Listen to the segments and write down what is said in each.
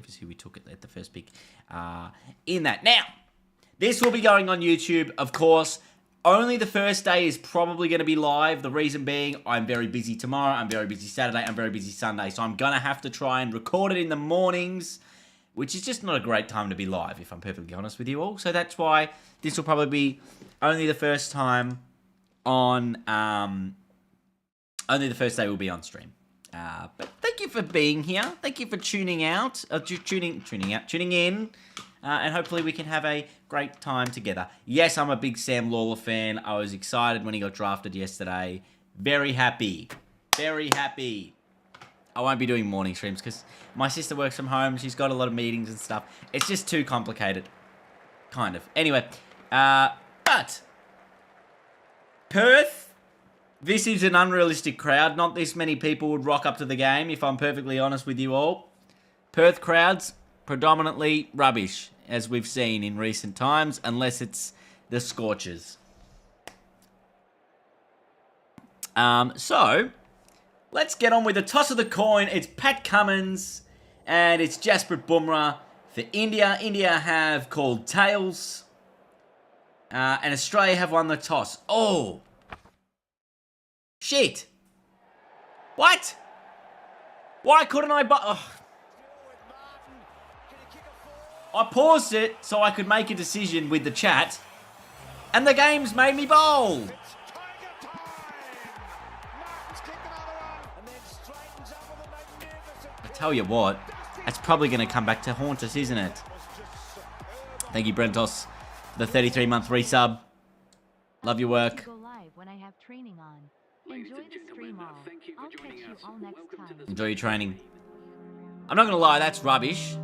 is who we took at the first pick in that. Now, this will be going on YouTube, of course. Only the first day is probably going to be live. The reason being, I'm very busy tomorrow. I'm very busy Saturday. I'm very busy Sunday. So I'm going to have to try and record it in the mornings, which is just not a great time to be live, if I'm perfectly honest with you all. So that's why this will probably be only the first time on... only the first day will be on stream. But thank you for being here. Thank you for tuning out. Tuning in. And hopefully we can have a great time together. Yes, I'm a big Sam Lawler fan. I was excited when he got drafted yesterday. Very happy. Very happy. I won't be doing morning streams because my sister works from home. She's got a lot of meetings and stuff. It's just too complicated. Kind of. Anyway, but Perth, this is an unrealistic crowd. Not this many people would rock up to the game, if I'm perfectly honest with you all. Perth crowds, predominantly rubbish, as we've seen in recent times, unless it's the Scorchers. So, let's get on with the toss of the coin. It's Pat Cummins and it's Jasprit Bumrah for India. India have called tails. And Australia have won the toss. Oh! Shit! What? Why couldn't I I paused it so I could make a decision with the chat, and the game's made me bowl. I tell you what, that's probably going to come back to haunt us, isn't it? Thank you, Brentos, for the 33-month resub. Love your work. Go live when I have training on. Enjoy the stream all. I'll catch you all next time. Enjoy your training. I'm not going to lie, that's rubbish.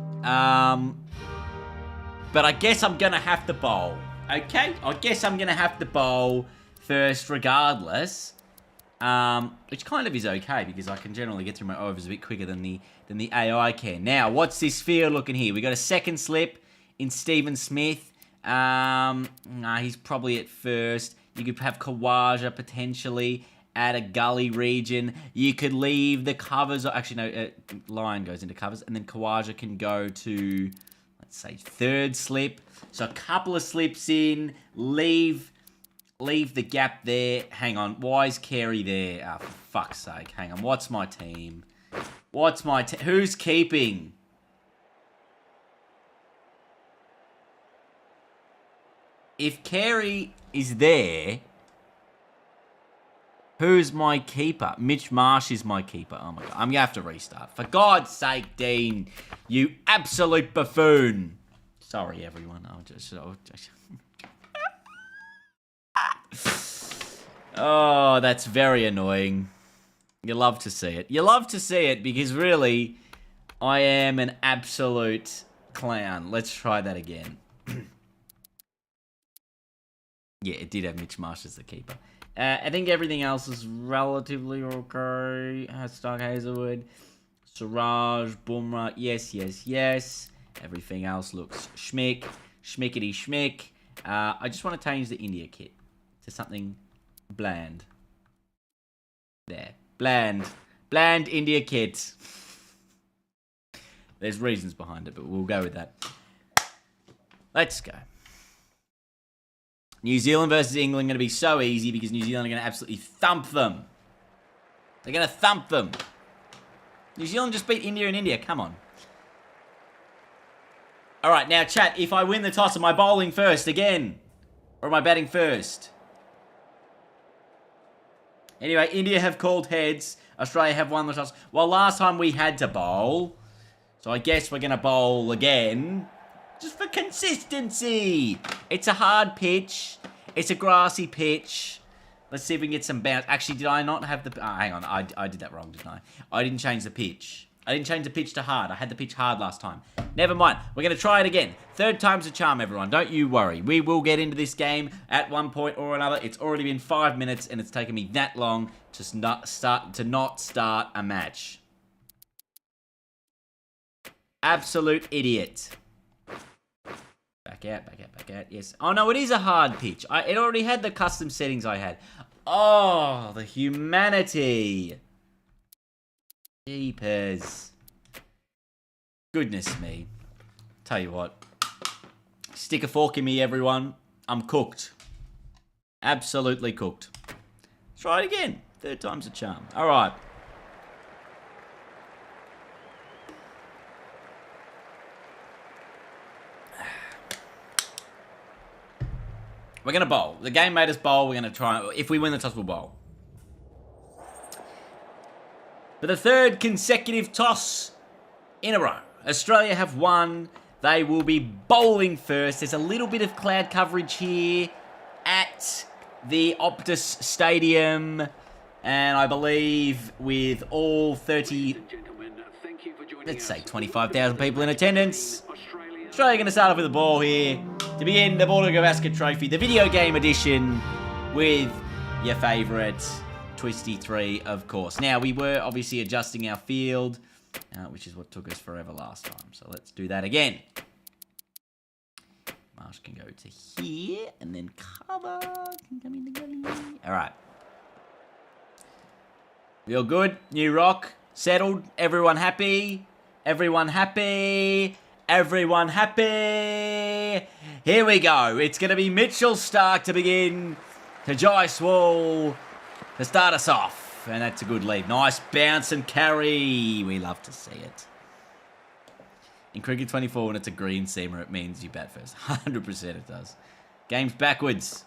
But I guess I'm going to have to bowl. Okay? I guess I'm going to have to bowl first regardless. Which kind of is okay because I can generally get through my overs a bit quicker than the AI can. Now, what's this field looking here? We got a second slip in Stephen Smith. Nah, he's probably at first. You could have Khawaja potentially at a gully region. You could leave the covers. Actually, no, Lion goes into covers. And then Khawaja can go to, let's say, third slip. So a couple of slips in. Leave the gap there. Hang on. Why is Carey there? Oh, for fuck's sake. Hang on. What's my team? What's my team? Who's keeping? If Carey is there, who's my keeper? Mitch Marsh is my keeper. Oh my god. I'm going to have to restart. For God's sake, Dean. You absolute buffoon. Sorry, everyone. Oh, that's very annoying. You love to see it. You love to see it because really, I am an absolute clown. Let's try that again. Yeah, it did have Mitch Marsh as the keeper. I think everything else is relatively okay. Stark Hazelwood, Siraj, Bumrah, yes. Everything else looks schmick, schmickety schmick. I just want to change the India kit to something bland. There, bland India kit. There's reasons behind it, but we'll go with that. Let's go. New Zealand versus England going to be so easy because New Zealand are going to absolutely thump them. They're going to thump them. New Zealand just beat India in India. Come on. All right, now, chat, if I win the toss, am I bowling first again? Or am I batting first? Anyway, India have called heads. Australia have won the toss. Well, last time we had to bowl. So I guess we're going to bowl again. Just for consistency. It's a hard pitch. It's a grassy pitch. Let's see if we can get some bounce. Actually, did I not have the... Oh, hang on. I did that wrong, didn't I? I didn't change the pitch. I didn't change the pitch to hard. I had the pitch hard last time. Never mind. We're going to try it again. Third time's a charm, everyone. Don't you worry. We will get into this game at one point or another. It's already been 5 minutes, and it's taken me that long to not start a match. Absolute idiot. Back out. Yes. Oh, no, it is a hard pitch. It already had the custom settings I had. Oh, the humanity. Jeepers. Goodness me. Tell you what. Stick a fork in me, everyone. I'm cooked. Absolutely cooked. Let's try it again. Third time's a charm. All right. We're going to bowl. The game made us bowl. We're going to try. If we win the toss, we'll bowl. For the third consecutive toss in a row, Australia have won. They will be bowling first. There's a little bit of cloud coverage here at the Optus Stadium. And I believe with all 30, let's say 25,000 people in attendance, Australia going to start off with the ball here to begin the Border Gavaskar Trophy, the video game edition with your favourite Twisty 3, of course. Now, we were obviously adjusting our field, which is what took us forever last time. So let's do that again. Marsh can go to here, and then cover can come in the gully. All right. We all good? New rock, settled, everyone happy? Everyone happy? Everyone happy? Here we go. It's going to be Mitchell Stark to begin, to Jaiswal to start us off. And that's a good lead. Nice bounce and carry. We love to see it. In Cricket 24, when it's a green seamer, it means you bat first. 100% it does. Game's backwards.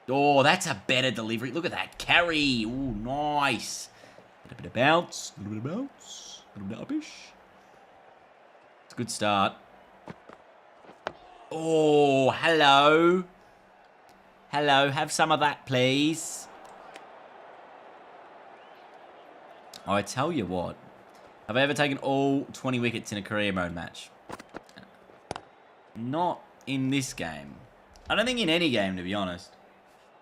Oh, that's a better delivery. Look at that. Carry. Ooh, nice. A bit of bounce. A little bit of bounce. A little bit of upish. It's a good start. Oh, hello. Hello. Have some of that, please. I tell you what. Have I ever taken all 20 wickets in a career mode match? Not in this game. I don't think in any game, to be honest.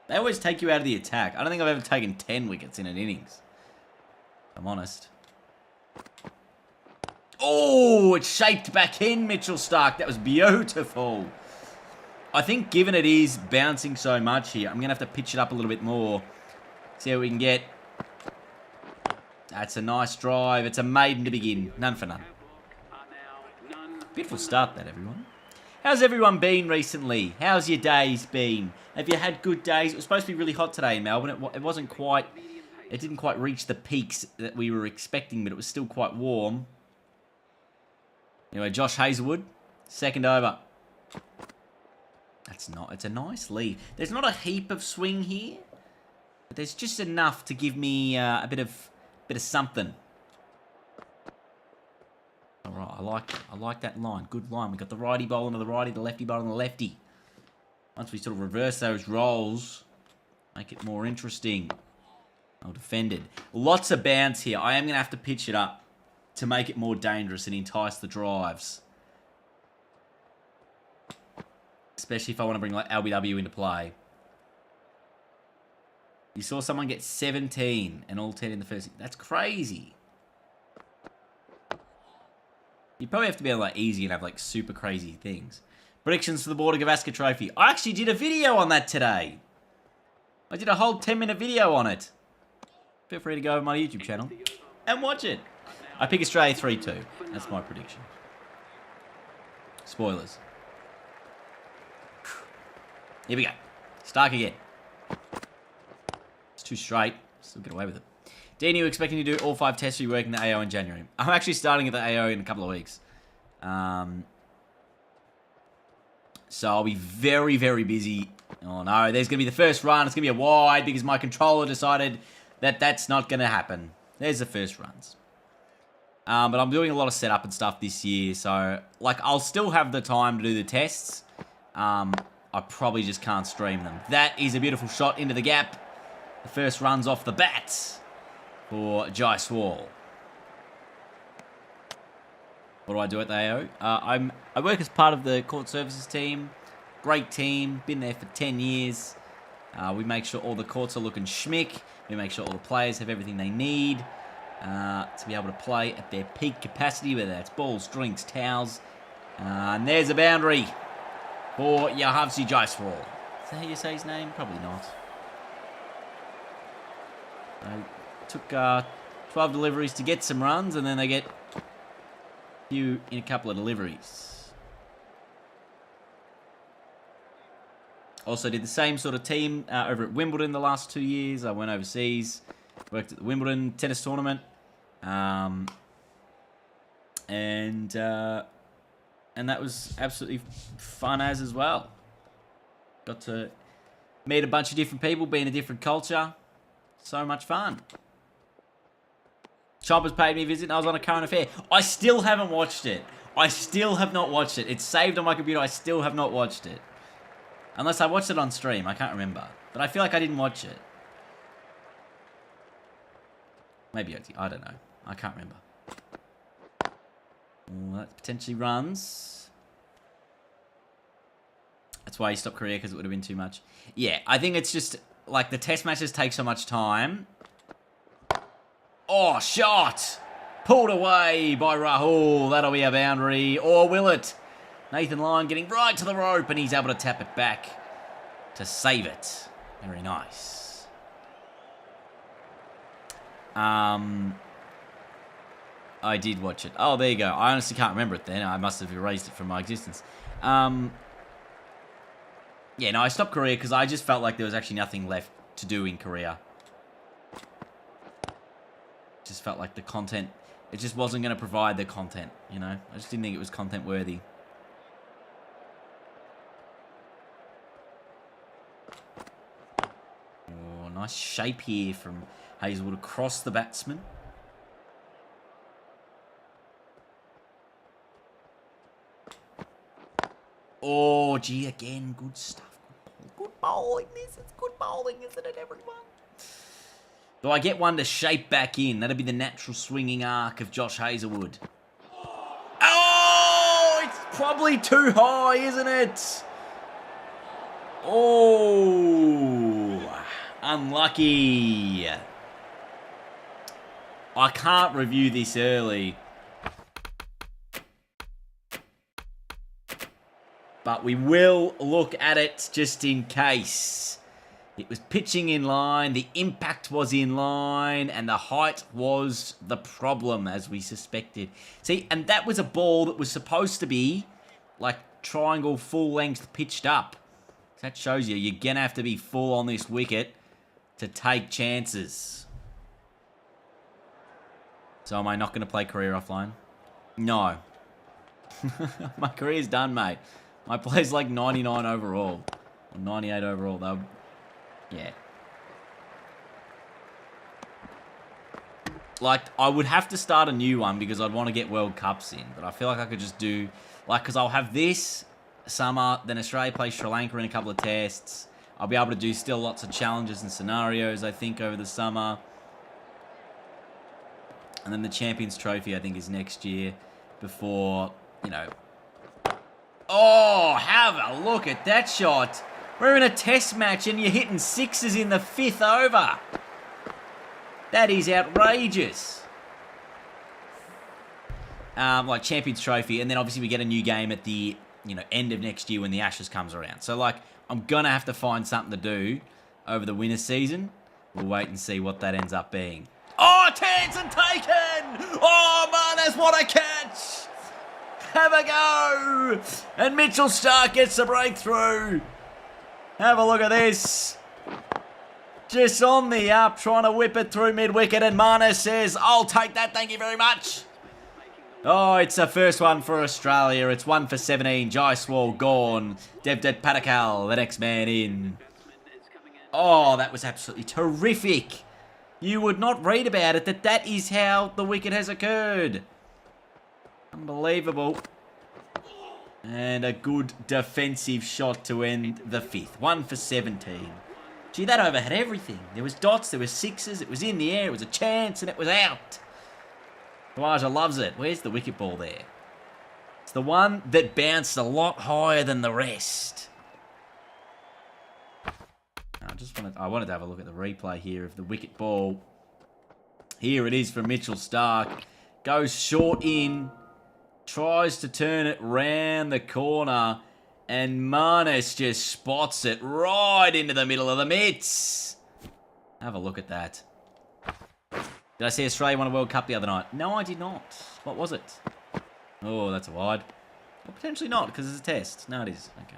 They always take you out of the attack. I don't think I've ever taken 10 wickets in an innings. If I'm honest. Oh, it's shaped back in, Mitchell Stark. That was beautiful. I think given it is bouncing so much here, I'm going to have to pitch it up a little bit more. See how we can get. That's a nice drive. It's a maiden to begin. None for none. Beautiful start, that, everyone. How's everyone been recently? How's your days been? Have you had good days? It was supposed to be really hot today in Melbourne. It wasn't quite... It didn't quite reach the peaks that we were expecting, but it was still quite warm. Anyway, Josh Hazelwood, second over. That's not... It's a nice lead. There's not a heap of swing here, but there's just enough to give me a bit of something. All right, I like that line. Good line. We got the righty bowling to the righty, the lefty bowling to the lefty. Once we sort of reverse those roles, make it more interesting. Well defended. Lots of bounce here. I am going to have to pitch it up to make it more dangerous and entice the drives. Especially if I want to bring like LBW into play. You saw someone get 17 and all 10 in the first. That's crazy. You probably have to be like easy and have like super crazy things. Predictions for the Border Gavaskar Trophy. I actually did a video on that today. I did a whole 10-minute video on it. Feel free to go to my YouTube channel and watch it. I pick Australia 3-2. That's my prediction. Spoilers. Here we go. Stark again. It's too straight. Still get away with it. Dean, you expecting to do all 5 tests or are you working the AO in January? I'm actually starting at the AO in a couple of weeks. So I'll be very, very busy. Oh no, there's going to be the first run. It's going to be a wide because my controller decided that that's not going to happen. There's the first runs. But I'm doing a lot of setup and stuff this year. So, like, I'll still have the time to do the tests. I probably just can't stream them. That is a beautiful shot into the gap. The first run's off the bat for Jaiswal. What do I do at the AO? I work as part of the court services team. Great team. Been there for 10 years. We make sure all the courts are looking schmick. We make sure all the players have everything they need to be able to play at their peak capacity, whether that's balls, drinks, towels. And there's a boundary for Yahavsi Jaiswal. Is that how you say his name? Probably not. They took 12 deliveries to get some runs, and then they get in a couple of deliveries. Also did the same sort of team over at Wimbledon the last 2 years. I went overseas, worked at the Wimbledon tennis tournament, and that was absolutely fun as well. Got to meet a bunch of different people, be in a different culture. So much fun. Chompers paid me a visit and I was on a current affair. I still haven't watched it. I still have not watched it. It's saved on my computer. I still have not watched it. Unless I watched it on stream. I can't remember. But I feel like I didn't watch it. Maybe I don't know. I can't remember. Oh, that potentially runs. That's why he stopped Korea, because it would have been too much. Yeah, I think it's just, like, the test matches take so much time. Oh, shot! Pulled away by Rahul. That'll be a boundary. Or will it? Nathan Lyon getting right to the rope, and he's able to tap it back to save it. Very nice. I did watch it. Oh, there you go. I honestly can't remember it then. I must have erased it from my existence. Yeah, no, I stopped Korea because I just felt like there was actually nothing left to do in Korea. Just felt like the content, it just wasn't going to provide the content, you know? I just didn't think it was content worthy. Oh, nice shape here from Hazelwood across the batsman. Oh, gee, again, good stuff. Good bowling, this is good bowling, isn't it, everyone? Do I get one to shape back in? That'd be the natural swinging arc of Josh Hazelwood. Oh, it's probably too high, isn't it? Oh, unlucky. I can't review this early. But we will look at it just in case. It was pitching in line, the impact was in line, and the height was the problem, as we suspected. See, and that was a ball that was supposed to be, like, triangle full length pitched up. That shows you, you're going to have to be full on this wicket to take chances. So am I not going to play career offline? No. My career's done, mate. My play's like 99 overall. Or 98 overall, though. Yeah. Like, I would have to start a new one because I'd want to get World Cups in. But I feel like I could just do... Like, because I'll have this summer, then Australia plays Sri Lanka in a couple of tests. I'll be able to do still lots of challenges and scenarios, I think, over the summer. And then the Champions Trophy, I think, is next year. Before, you know... Oh, have a look at that shot. We're in a test match and you're hitting sixes in the 5th over. That is outrageous. Like Champions Trophy, and then obviously we get a new game at the end of next year when the Ashes comes around. So like, I'm gonna have to find something to do over the winter season. We'll wait and see what that ends up being. Oh, chance and taken! Oh man, that's what a catch! Have a go! And Mitchell Starc gets the breakthrough. Have a look at this. Just on the up, trying to whip it through mid-wicket, and Mana says, I'll take that, thank you very much. Oh, it's the first one for Australia. It's 1 for 17. Jaiswal gone. Devgadwal, the next man in. Oh, that was absolutely terrific. You would not read about it, that is how the wicket has occurred. Unbelievable. And a good defensive shot to end the 5th. 1 for 17. Gee, that over had everything. There was dots, there was sixes, it was in the air, it was a chance, and it was out. Khawaja loves it. Where's the wicket ball there? It's the one that bounced a lot higher than the rest. I wanted to have a look at the replay here of the wicket ball. Here it is from Mitchell Starc. Goes short in. Tries to turn it round the corner. And Marnus just spots it right into the middle of the mitts. Have a look at that. Did I see Australia won a World Cup the other night? No, I did not. What was it? Oh, that's a wide. Well, potentially not, because it's a test. No, it is. Okay.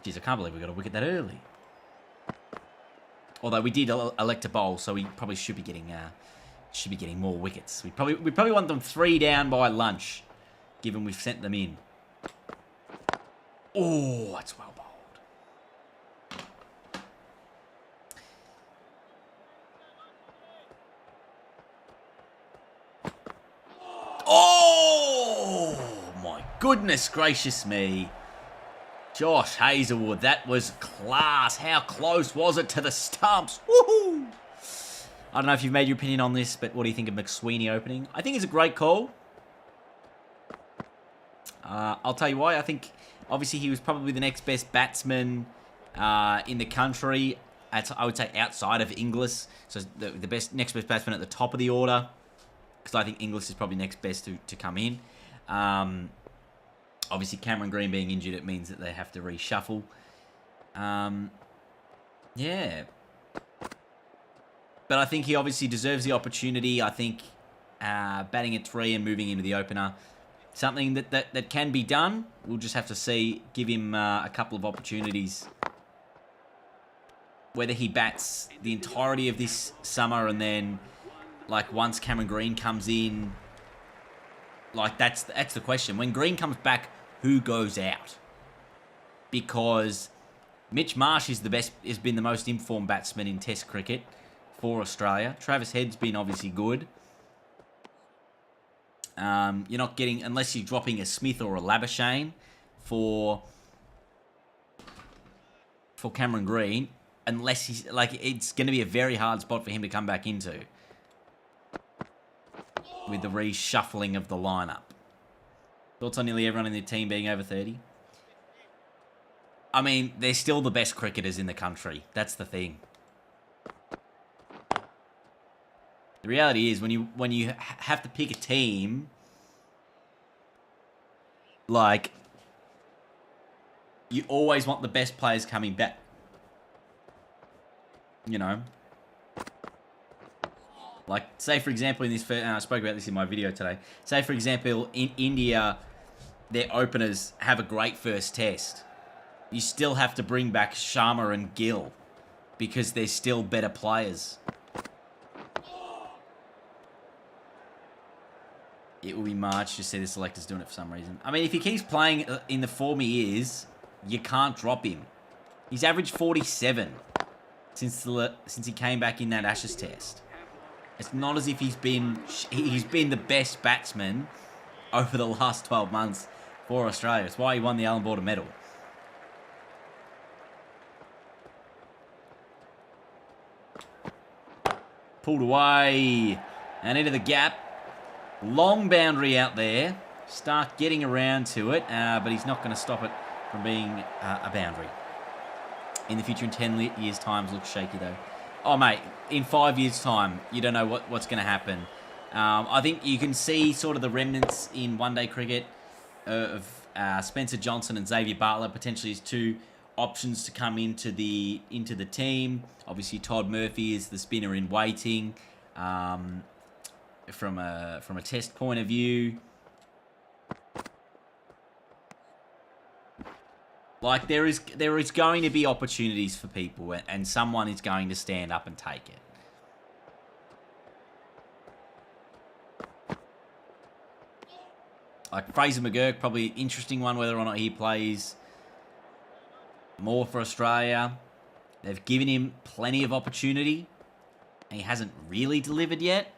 Jeez, I can't believe we got a wicket that early. Although we did elect a bowl, so we probably should be getting more wickets. We probably want them 3 down by lunch, given we've sent them in. Oh, that's well bowled. Oh my goodness gracious me. Josh Hazelwood, that was class. How close was it to the stumps? Woohoo! I don't know if you've made your opinion on this, but what do you think of McSweeney opening? I think it's a great call. I'll tell you why. I think, obviously, he was probably the next best batsman in the country. I would say outside of Inglis. So the next best batsman at the top of the order. Because I think Inglis is probably next best to come in. Obviously, Cameron Green being injured, it means that they have to reshuffle. Yeah. But I think he obviously deserves the opportunity. I think batting at 3 and moving into the opener, something that can be done. We'll just have to see, give him a couple of opportunities. Whether he bats the entirety of this summer and then, like, once Cameron Green comes in, like, that's the question. When Green comes back, who goes out? Because Mitch Marsh has been the most informed batsman in Test cricket for Australia. Travis Head's been obviously good. You're not getting, unless you're dropping a Smith or a Labuschagne for Cameron Green, unless he's, like, it's going to be a very hard spot for him to come back into with the reshuffling of the lineup. Thoughts on nearly everyone in the team being over 30? I mean, they're still the best cricketers in the country. That's the thing. The reality is, when you have to pick a team, like, you always want the best players coming back. You know? Like, say, for example, in this, I spoke about this in my video today. Say, for example, in India, their openers have a great first test. You still have to bring back Sharma and Gill because they're still better players. It will be March. Just see the selectors doing it for some reason. I mean, if he keeps playing in the form he is, you can't drop him. He's averaged 47 since he came back in that Ashes test. It's not as if he's been the best batsman over the last 12 months for Australia. It's why he won the Allan Border medal. Pulled away and into the gap. Long boundary out there. Stark getting around to it, but he's not going to stop it from being a boundary. In the future, in 10 years' time, looks shaky though. Oh, mate, in 5 years' time, you don't know what's going to happen. I think you can see sort of the remnants in one-day cricket of Spencer Johnson and Xavier Butler potentially as 2 options to come into the team. Obviously, Todd Murphy is the spinner in waiting. From a test point of view, like there is going to be opportunities for people, and someone is going to stand up and take it. Like Fraser McGurk, probably an interesting one, whether or not he plays more for Australia. They've given him plenty of opportunity, and he hasn't really delivered yet.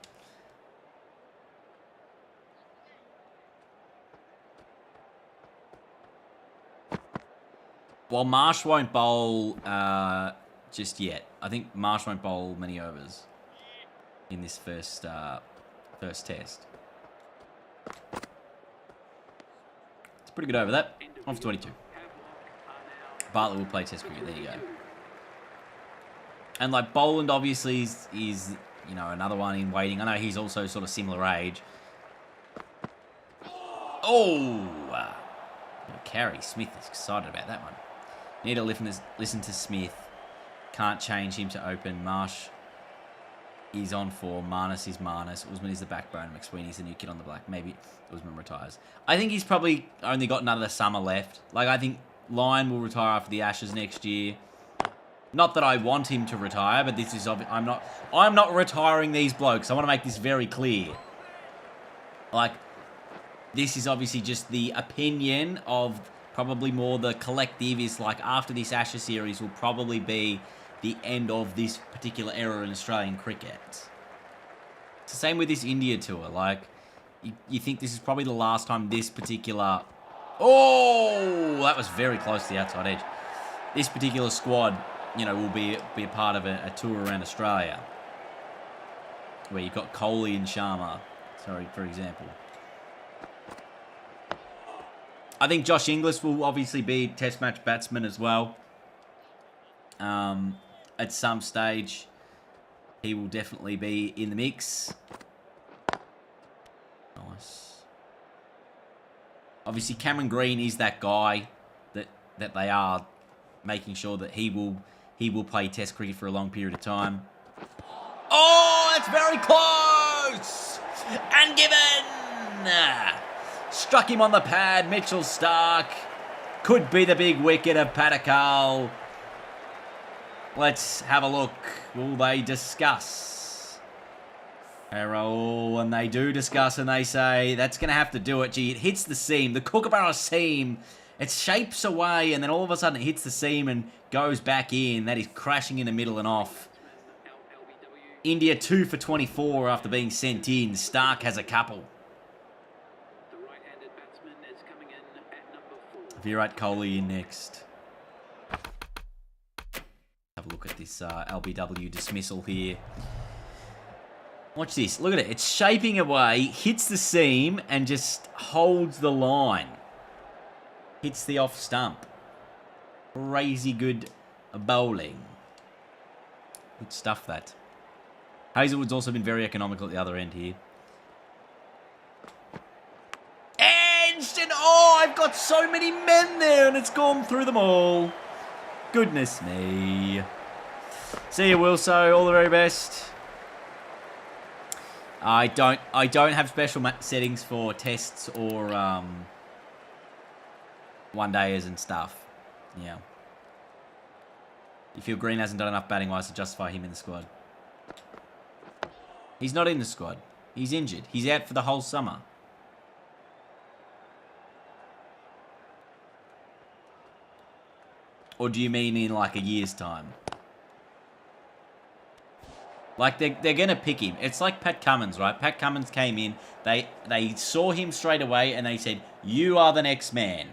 Well, Marsh won't bowl just yet. I think Marsh won't bowl many overs in this first test. It's a pretty good over that. On for 22. Bartlett will play test cricket. There you go. And like Boland obviously is you know, another one in waiting. I know he's also sort of similar age. Oh! Carey. Smith is excited about that one. Need to listen to Smith. Can't change him to open. Marsh is on form. Marnus is Marnus. Usman is the backbone. McSweeney's the new kid on the block. Maybe Usman retires. I think he's probably only got another summer left. Like, I think Lyon will retire after the Ashes next year. Not that I want him to retire, but this is I'm not retiring these blokes. I want to make this very clear. Like, this is obviously just the opinion of probably more the collective. Is like, after this Ashes series will probably be the end of this particular era in Australian cricket. It's the same with this India tour. Like, you think this is probably the last time this particular... Oh! That was very close to the outside edge. This particular squad, you know, will be a part of a tour around Australia. Where you've got Kohli and Sharma, sorry, for example. I think Josh Inglis will obviously be test match batsman as well. At some stage, he will definitely be in the mix. Nice. Obviously, Cameron Green is that guy that they are making sure that he will play Test cricket for a long period of time. Oh, that's very close! And given! Struck him on the pad. Mitchell Starc. Could be the big wicket of Patakal. Let's have a look. Will they discuss? And they do discuss, and they say, that's going to have to do it. Gee, it hits the seam. The Kookaburra seam. It shapes away, and then all of a sudden it hits the seam and goes back in. That is crashing in the middle and off. India 2 for 24 after being sent in. Starc has a couple. Virat Kohli in next. Have a look at this LBW dismissal here. Watch this. Look at it. It's shaping away, hits the seam, and just holds the line. Hits the off stump. Crazy good bowling. Good stuff, that. Hazelwood's also been very economical at the other end here. And oh, I've got so many men there, and it's gone through them all. Goodness me. See you, Wilso. All the very best. I don't have special settings for tests or one-dayers and stuff. Yeah. You feel Green hasn't done enough batting-wise to justify him in the squad? He's not in the squad. He's injured. He's out for the whole summer. Or do you mean in like a year's time? Like, they're going to pick him. It's like Pat Cummins, right? Pat Cummins came in. They saw him straight away and they said, you are the next man,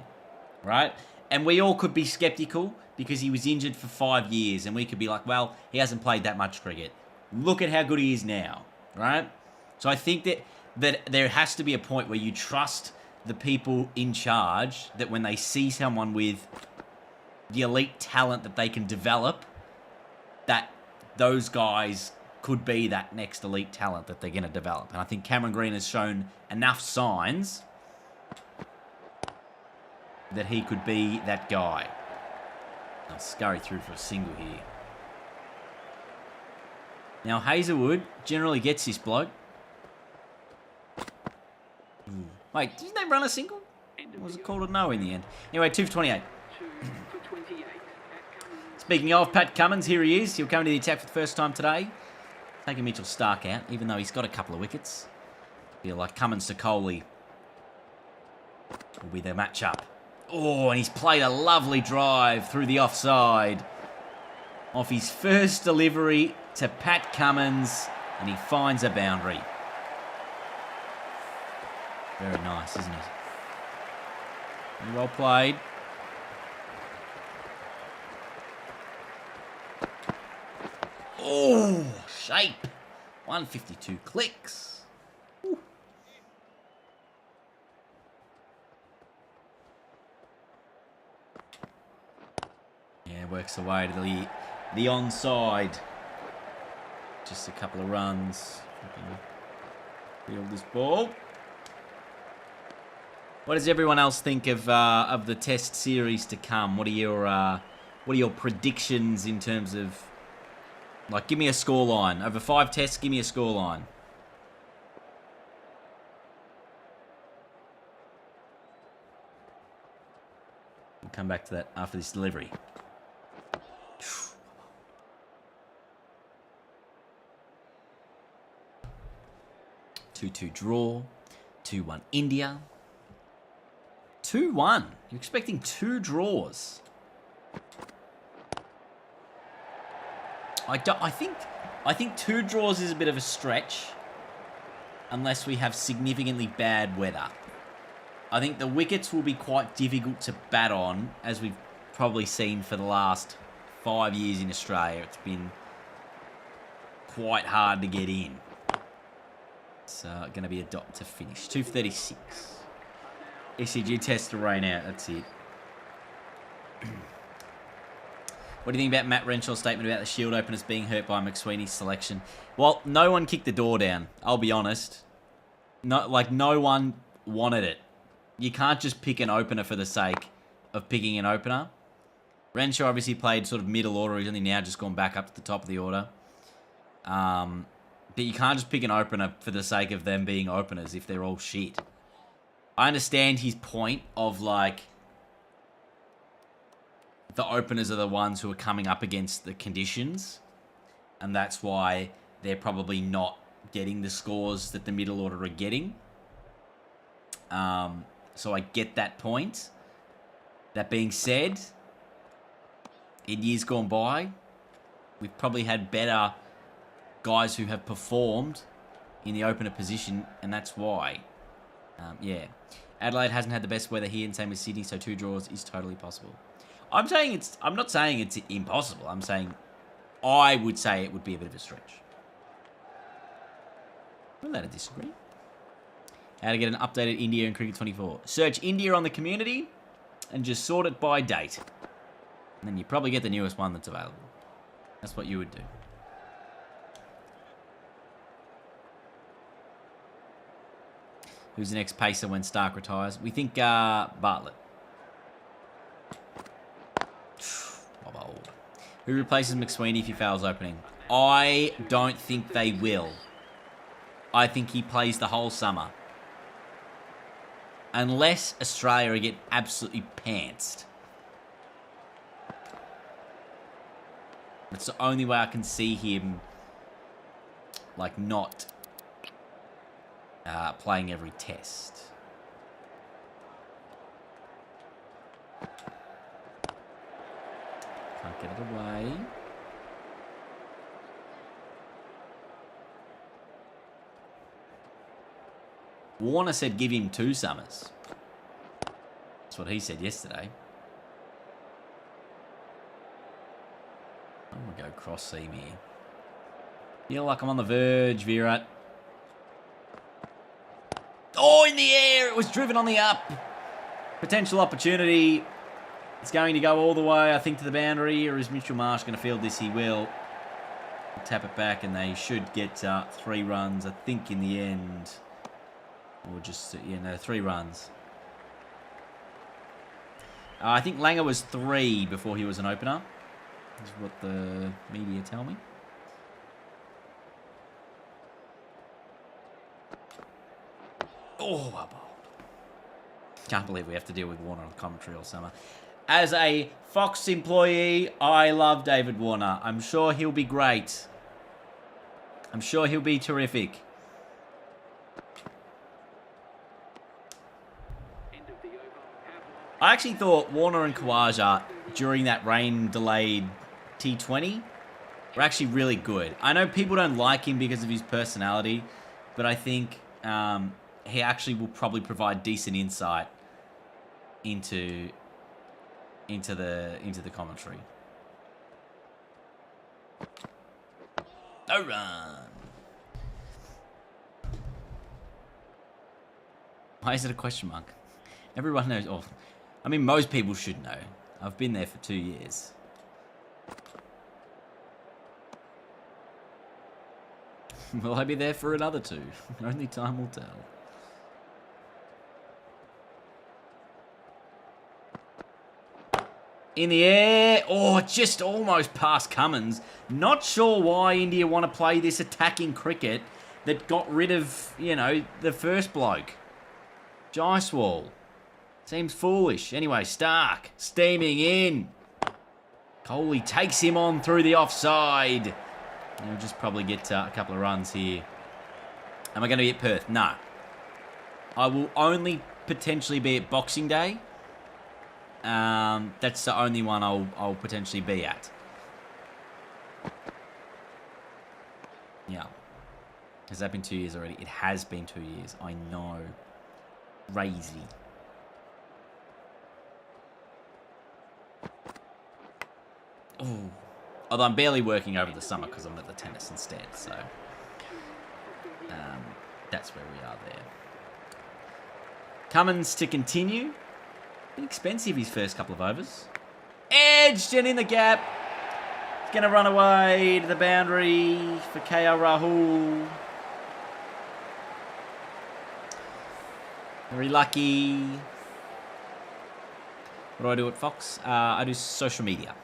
right? And we all could be skeptical because he was injured for 5 years. And we could be like, well, he hasn't played that much cricket. Look at how good he is now, right? So I think that there has to be a point where you trust the people in charge, that when they see someone with the elite talent that they can develop, that those guys could be that next elite talent that they're going to develop. And I think Cameron Green has shown enough signs that he could be that guy. I'll scurry through for a single here. Now, Hazelwood generally gets this bloke. Wait, didn't they run a single? Or was it called a no in the end? Anyway, 2 for 28. Speaking of Pat Cummins, here he is. He'll come to the attack for the first time today. Taking Mitchell Starc out, even though he's got a couple of wickets. Feel like Cummins to Kohli will be their matchup. Oh, and he's played a lovely drive through the offside. Off his first delivery to Pat Cummins, and he finds a boundary. Very nice, isn't it? Very well played. Oh, shape. 152 clicks. Ooh. Yeah, works away to the onside. Just a couple of runs. Field this ball. What does everyone else think of the Test series to come? What are your predictions in terms of Like, give me a score line. Over 5 tests, give me a score line. We'll come back to that after this delivery. 2-2 draw. 2-1 India. 2-1. You're expecting 2 draws. I think 2 draws is a bit of a stretch, unless we have significantly bad weather. I think the wickets will be quite difficult to bat on, as we've probably seen for the last 5 years in Australia. It's been quite hard to get in. It's going to be a dot to finish. 2:36. ECG test to rain out. That's it. What do you think about Matt Renshaw's statement about the Shield openers being hurt by McSweeney's selection? Well, no one kicked the door down. I'll be honest. No one wanted it. You can't just pick an opener for the sake of picking an opener. Renshaw obviously played sort of middle order. He's only now just gone back up to the top of the order. But you can't just pick an opener for the sake of them being openers if they're all shit. I understand his point of, like, the openers are the ones who are coming up against the conditions, and that's why they're probably not getting the scores that the middle order are getting. So I get that point. That being said, in years gone by, we've probably had better guys who have performed in the opener position, and that's why. Yeah. Adelaide hasn't had the best weather here, and same as Sydney, so 2 draws is totally possible. I'm not saying it's impossible. I'm saying I would say it would be a bit of a stretch. I'm allowed to disagree. How to get an updated India and Cricket 24. Search India on the community and just sort it by date. And then you probably get the newest one that's available. That's what you would do. Who's the next pacer when Stark retires? We think Bartlett. Who replaces McSweeney if he fails opening? I don't think they will. I think he plays the whole summer. Unless Australia get absolutely pantsed. That's the only way I can see him, like, not playing every test. Can't get it away. Warner said give him 2 summers. That's what he said yesterday. I'm going to go cross seam here. Feel like I'm on the verge, Virat. Oh, in the air! It was driven on the up. Potential opportunity. It's going to go all the way, I think, to the boundary. Or is Mitchell Marsh going to field this? He will. Tap it back, and they should get 3 runs, I think, in the end. Or just, 3 runs. I think Langer was 3 before he was an opener. Is what the media tell me. Oh, well bowled. Can't believe we have to deal with Warner on commentary all summer. As a Fox employee, I love David Warner. I'm sure he'll be great. I'm sure he'll be terrific. I actually thought Warner and Khawaja, during that rain-delayed T20, were actually really good. I know people don't like him because of his personality, but I think he actually will probably provide decent insight into the commentary. No run. Why is it a question mark? Everyone knows. Oh, I mean, most people should know. I've been there for 2 years. Will I be there for another 2? Only time will tell. In the air. Oh, just almost past Cummins. Not sure why India want to play this attacking cricket that got rid of, you know, the first bloke. Jaiswal. Seems foolish. Anyway, Stark steaming in. Kohli takes him on through the offside. And we'll just probably get a couple of runs here. Am I going to be at Perth? No. I will only potentially be at Boxing Day. That's the only one I'll potentially be at. Yeah. Has that been 2 years already? It has been 2 years. I know. Crazy. Oh. Although I'm barely working over the summer because I'm at the tennis instead. So, that's where we are there. Cummins to continue. Bit expensive his first couple of overs. Edged and in the gap. He's going to run away to the boundary for KL Rahul. Very lucky. What do I do at Fox? I do social media.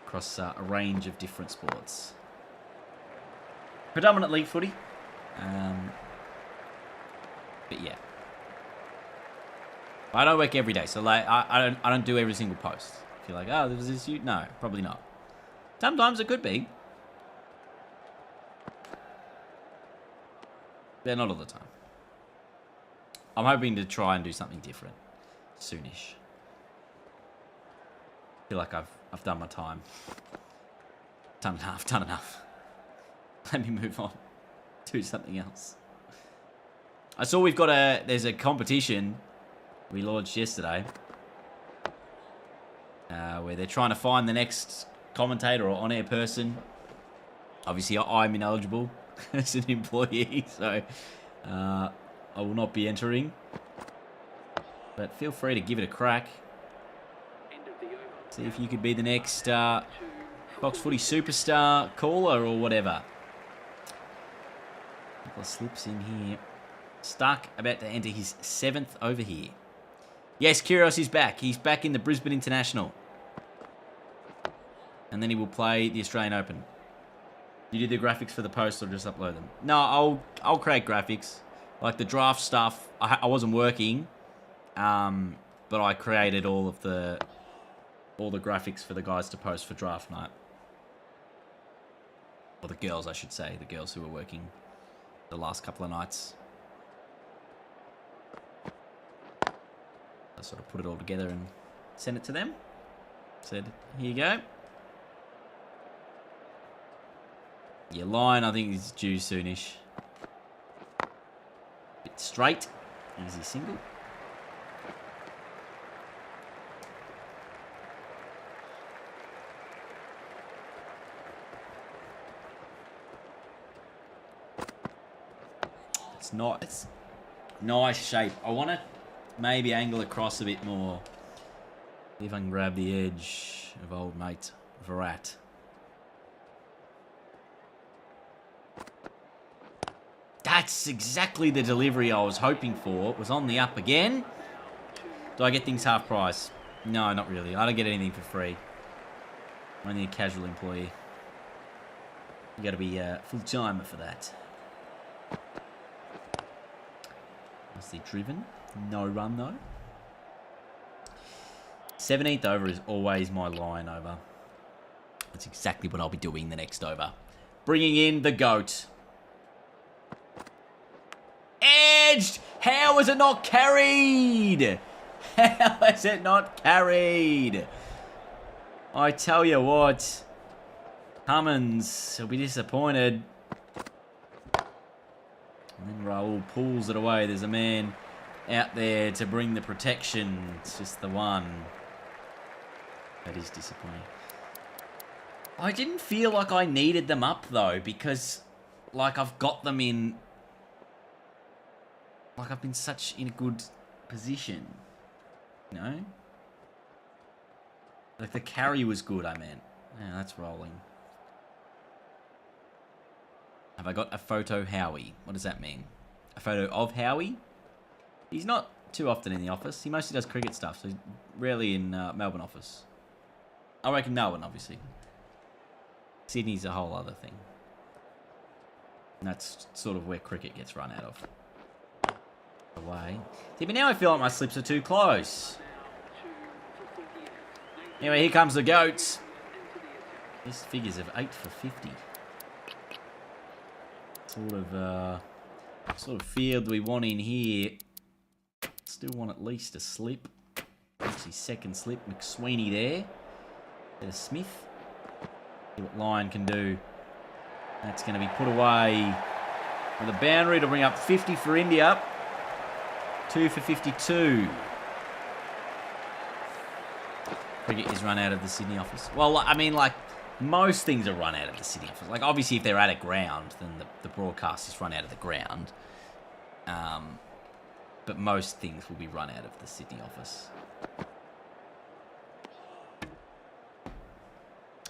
Across a range of different sports. Predominantly footy. But yeah. I don't work every day, so like I don't do every single post. If you're like, oh, there's this you no, probably not. Sometimes it could be. But not all the time. I'm hoping to try and do something different soonish. Feel like I've done my time. Done enough. Let me move on. Do something else. I saw there's a competition we launched yesterday where they're trying to find the next commentator or on-air person. Obviously, I'm ineligible as an employee, so I will not be entering. But feel free to give it a crack. See if you could be the next Fox Footy superstar caller or whatever. A couple of slips in here. Stark about to enter his 7th over here. Yes, Kyrgios is back. He's back in the Brisbane International. And then he will play the Australian Open. You did the graphics for the post or just upload them? No, I'll create graphics. Like the draft stuff, I wasn't working. But I created all the graphics for the guys to post for draft night. Or the girls, I should say. The girls who were working the last couple of nights. I sort of put it all together and sent it to them. Said, here you go. Your line, I think, is due soonish. Bit straight. Easy single. It's nice shape. I want to maybe angle across a bit more. See if I can grab the edge of old mate Virat. That's exactly the delivery I was hoping for. It was on the up again. Do I get things half price? No, not really. I don't get anything for free. I'm only a casual employee. You got to be a full-timer for that. Nicely driven. No run, though. 17th over is always my line over. That's exactly what I'll be doing the next over. Bringing in the GOAT. Edged! How is it not carried? How is it not carried? I tell you what. Cummins will be disappointed. And then Rahul pulls it away. There's a man out there to bring the protection. It's just the one. That is disappointing. I didn't feel like I needed them up, though, because, like, I've got them in... Like, I've been in a good position. You know? Like, the carry was good, I meant. Yeah, that's rolling. Have I got a photo Howie? What does that mean? A photo of Howie? He's not too often in the office. He mostly does cricket stuff, so he's rarely in Melbourne office. I reckon Melbourne, obviously. Sydney's a whole other thing. And that's sort of where cricket gets run out of. Away. See, but now I feel like my slips are too close. Anyway, here comes the goats. This figures of 8 for 50. Sort of field we want in here. Still want at least a slip. Actually, second slip. McSweeney there. Bit of Smith. See what Lyon can do. That's going to be put away with a boundary to bring up 50 for India. 2 for 52. Cricket is run out of the Sydney office. Well, I mean, like, most things are run out of the Sydney office. Like, obviously, if they're at a ground, then the broadcast is run out of the ground. But most things will be run out of the Sydney office.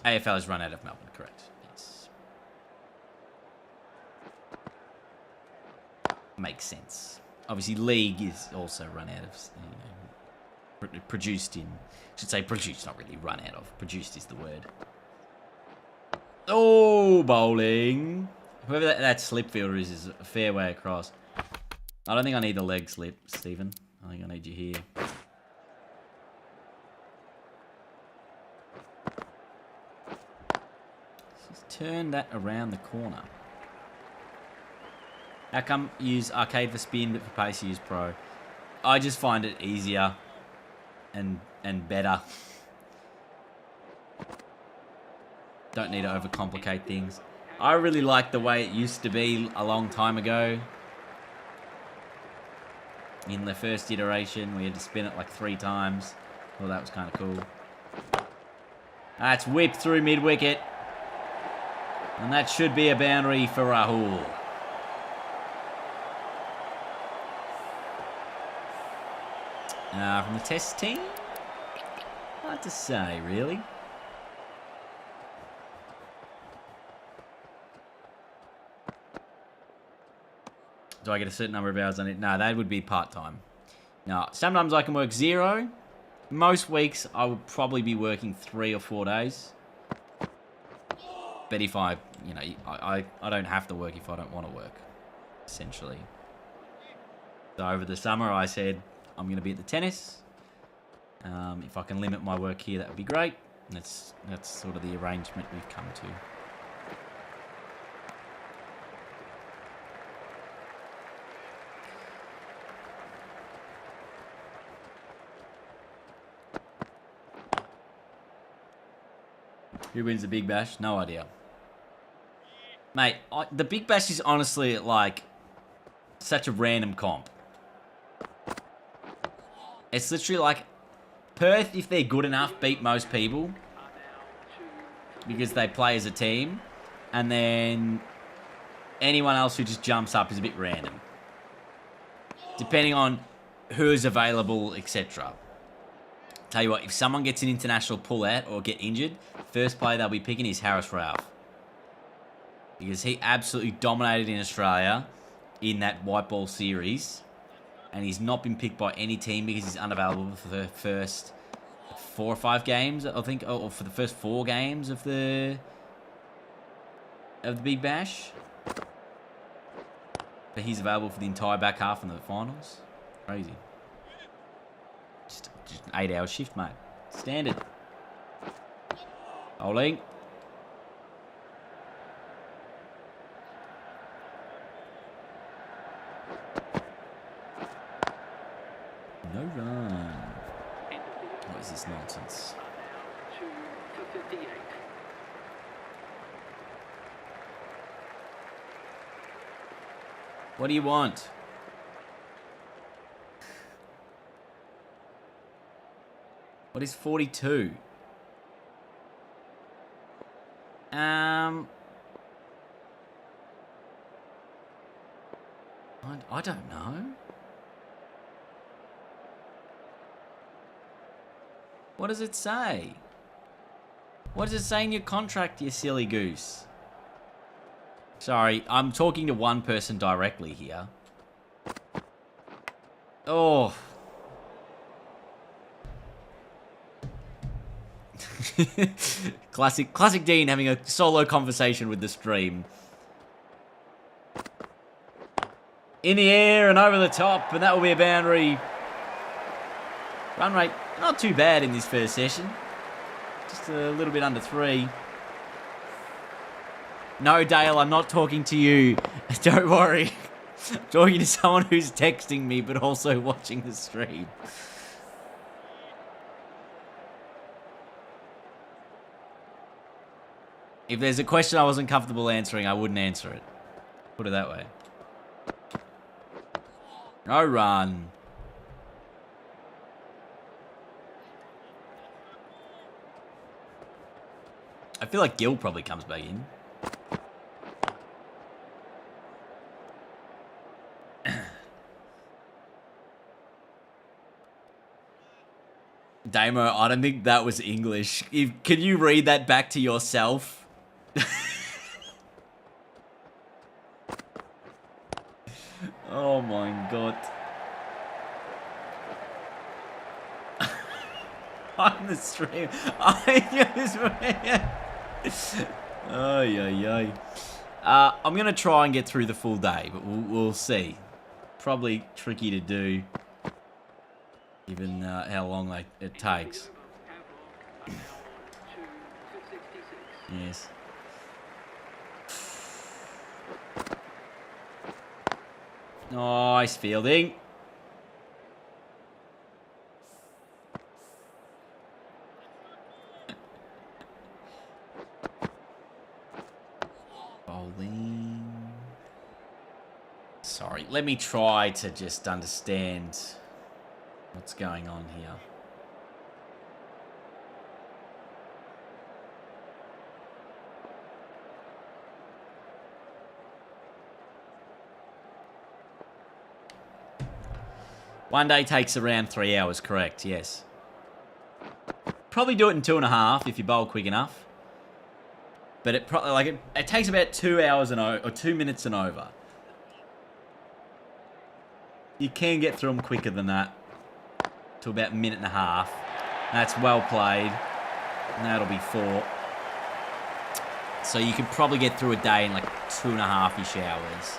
AFL is run out of Melbourne, correct? Yes. Makes sense. Obviously, League is also run out of, produced in... I should say produced, not really run out of. Produced is the word. Oh, bowling. Whoever that slip fielder is a fair way across. I don't think I need the leg slip, Stephen. I think I need you here. Just turn that around the corner. How come use arcade for spin, but for pace use pro? I just find it easier and better. Don't need to overcomplicate things. I really like the way it used to be a long time ago. In the first iteration, we had to spin it like 3 times. Well, that was kind of cool. That's whipped through mid-wicket. And that should be a boundary for Rahul. From the test team? Hard to say, really. Do I get a certain number of hours on it? No, that would be part-time. No, sometimes I can work 0. Most weeks, I would probably be working 3 or 4 days. But if I don't have to work if I don't want to work, essentially. So over the summer, I said, I'm going to be at the tennis. If I can limit my work here, that would be great. And that's sort of the arrangement we've come to. Who wins the Big Bash? No idea. Mate, the Big Bash is honestly, like, such a random comp. It's literally like, Perth, if they're good enough, beat most people. Because they play as a team. And then anyone else who just jumps up is a bit random. Depending on who's available, etc. Tell you what, if someone gets an international pull-out or get injured, first player they'll be picking is Harris Ralph. Because he absolutely dominated in Australia in that white ball series. And he's not been picked by any team because he's unavailable for the first 4 or 5 games, I think, or for the first 4 games of the Big Bash. But he's available for the entire back half in the finals. Crazy. Just an 8-hour shift, mate. Standard. Bowling. No run. What is this nonsense? What do you want? What is 42? I don't know. What does it say? What does it say in your contract, you silly goose? Sorry, I'm talking to one person directly here. Oh, Classic Dean having a solo conversation with the stream. In the air and over the top, and that will be a boundary. Run rate, not too bad in this first session. Just a little bit under 3. No, Dale, I'm not talking to you. Don't worry. I'm talking to someone who's texting me, but also watching the stream. If there's a question I wasn't comfortable answering, I wouldn't answer it. Put it that way. No run. I feel like Gil probably comes back in. Damo, I don't think that was English. Can you read that back to yourself? Oh my god. On the stream. I'm going to try and get through the full day, but we'll see. Probably tricky to do, given how long it takes. Yes. Nice fielding. Bowling. Sorry, let me try to just understand what's going on here. One day takes around 3 hours, correct, yes. Probably do it in 2.5 if you bowl quick enough. But it takes about 2 hours or 2 minutes and over. You can get through them quicker than that. To about 1.5 minutes. That's well played. And that'll be 4. So you could probably get through a day in like 2.5-ish hours.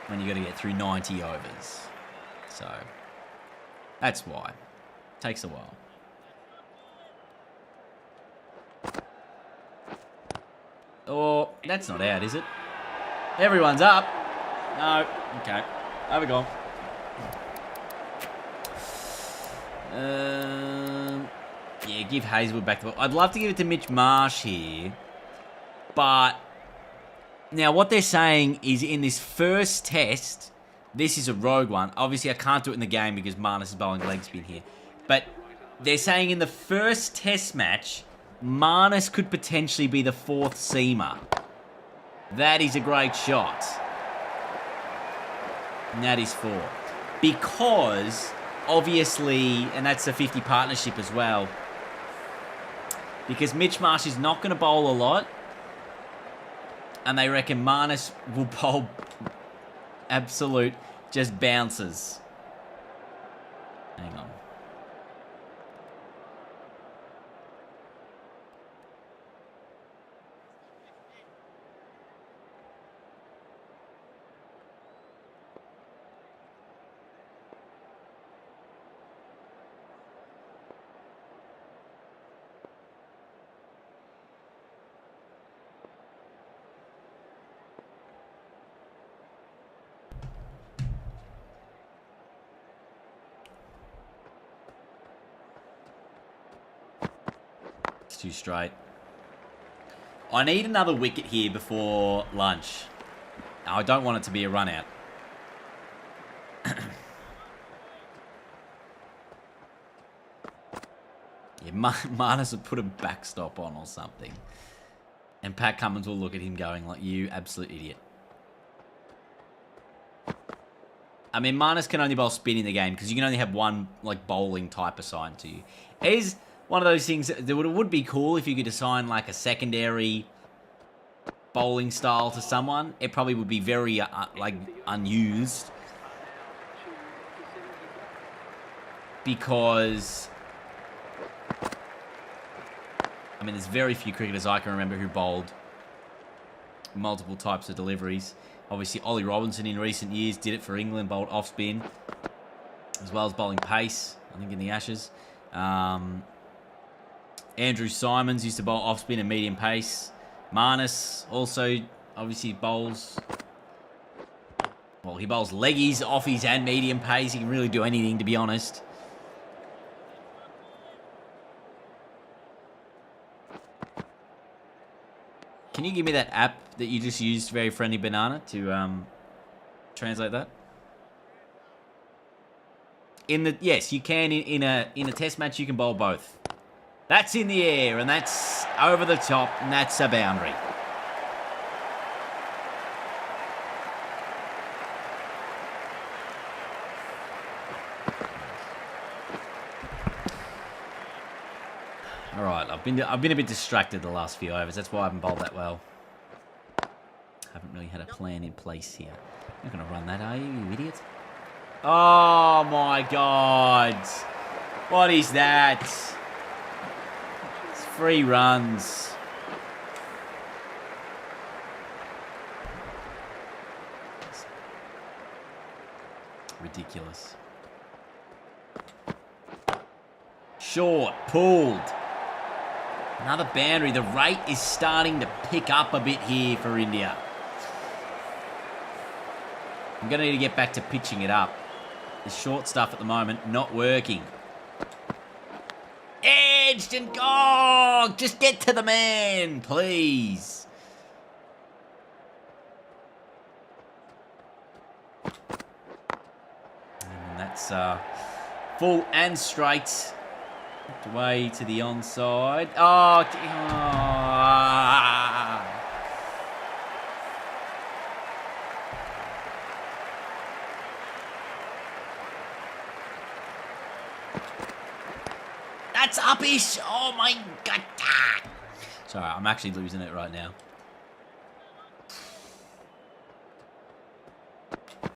When you got to get through 90 overs. So, that's why. Takes a while. Oh, that's not out, is it? Everyone's up. No. Okay. Have a go. Yeah, give Hazelwood back the ball. I'd love to give it to Mitch Marsh here. But now what they're saying is in this first test, this is a rogue one. Obviously, I can't do it in the game because Marnus is bowling leg spin here. But they're saying in the first test match, Marnus could potentially be the 4th seamer. That is a great shot. And that is 4. Because, obviously, and that's a 50 partnership as well. Because Mitch Marsh is not going to bowl a lot. And they reckon Marnus will bowl absolute just bounces. Hang on. Too straight. I need another wicket here before lunch. I don't want it to be a run out. Yeah, Marnus would put a backstop on or something. And Pat Cummins will look at him going like, you absolute idiot. I mean, Marnus can only bowl spin in the game because you can only have one like bowling type assigned to you. It is one of those things that would be cool if you could assign like a secondary bowling style to someone. It probably would be very like unused. because, I mean, there's very few cricketers I can remember who bowled multiple types of deliveries. Obviously, Ollie Robinson in recent years did it for England, bowled off spin, as well as bowling pace, I think in the Ashes. Andrew Simons used to bowl off spin and medium pace. Marnus also obviously bowls, well, he bowls leggies, offies and medium pace. He can really do anything, to be honest. Can you give me that app that you just used, Very Friendly Banana, to translate that? Yes, you can in a test match. You can bowl both. That's in the air, and that's over the top, and that's a boundary. All right, I've been a bit distracted the last few overs. That's why I haven't bowled that well. Haven't really had a plan in place here. You're not going to run that, are you, you idiot? Oh my God! What is that? It's 3 runs. Ridiculous. Short, pulled. Another boundary. The rate is starting to pick up a bit here for India. I'm going to need to get back to pitching it up. The short stuff at the moment, not working. Edged and go! Just get to the man, please. And that's full and straight. Away to the onside. Oh, that's uppish. Oh my God. Sorry, I'm actually losing it right now.